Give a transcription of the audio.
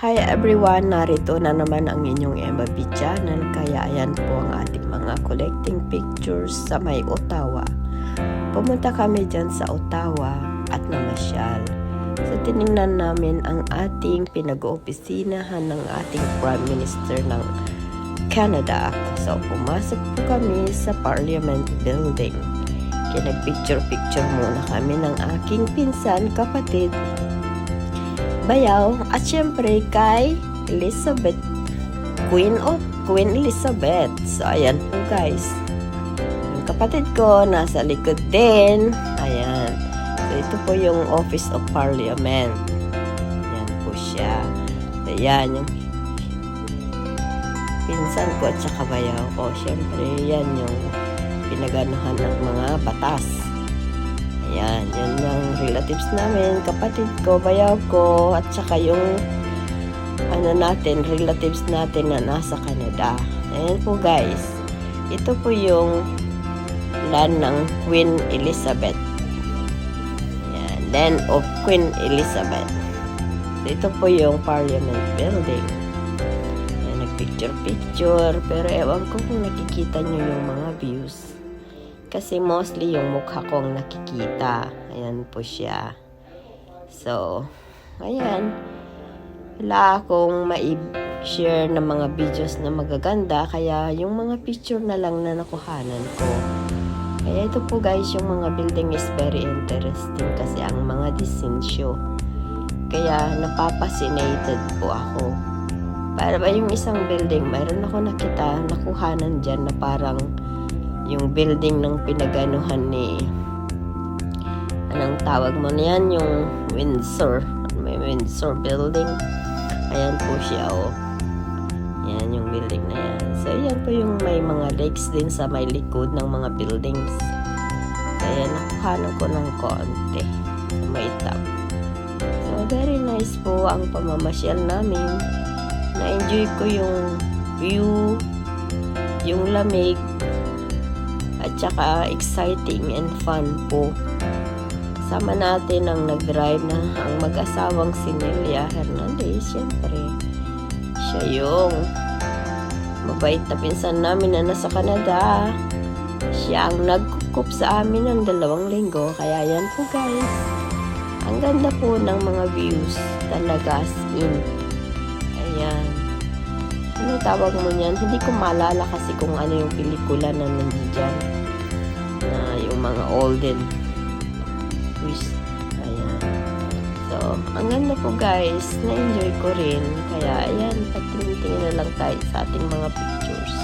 Hi everyone! Narito na naman ang inyong Emma B channel. Kaya ayan po ang ating mga collecting pictures sa may Ottawa. Pumunta kami dyan sa Ottawa at namasyal. So tinignan namin ang ating pinag-oopisinahan ng ating Prime Minister ng Canada. So pumasok po kami sa Parliament Building. Kaya nag-picture-picture muna kami ng aking pinsan, kapatid, bayaw, at syempre kay Elizabeth, Queen Elizabeth. So ayan po guys, yung kapatid ko nasa likod din. Ayan, so ito po yung Office of Parliament. Ayan po siya. So ayan yung pinsan ko at saka bayaw ko. Syempre yan yung pinaganuhan ng mga batas. Ayan, yan yung relatives namin, kapatid ko, bayaw ko, at saka yung relatives natin na nasa Canada. Ayan po guys, ito po yung land ng Queen Elizabeth. Ayan, land of Queen Elizabeth. Ito po yung Parliament Building. Ayan, nagpicture-picture, pero ewan ko kung nakikita nyo yung mga views. Kasi mostly yung mukha kong nakikita. Ayan po siya. So, ayan. Wala akong ma-share ng mga videos na magaganda. Kaya yung mga picture na lang na nakuhanan ko. Kaya ito po guys, yung mga building is very interesting. Kasi ang mga disinsyo. Kaya napapasinated po ako. Para ba yung isang building, mayroon ako nakuhanan dyan na parang yung building ng pinaganuhan ni anong tawag mo niyan, yung Windsor, may Windsor building. Ayan po siya, oh. Ayan yung building na yan. So ayan po yung may mga lakes din sa may likod ng mga buildings. So ayan, nakuhanan ko ng konti sa may top. So very nice po ang pamamasyal namin. Na-enjoy ko yung view, yung lamig, at saka exciting and fun po. Kasama natin ang nag-drive na ang mag-asawang si Nelia Hernandez. Siyempre, siya yung mabait na pinsan namin na nasa Canada. Siya ang nagkukup sa amin ng 2 linggo. Kaya yan po guys, ang ganda po ng mga views talaga, as in. Ayan, ano tawag mo niyan? Hindi ko maalala kasi kung ano yung pelikula na nandiyan. Na yung mga olden twist. Ayan. So, ang ganda po guys. Na-enjoy ko rin. Kaya, ayan, pagtingin na lang tayo sa ating mga pictures.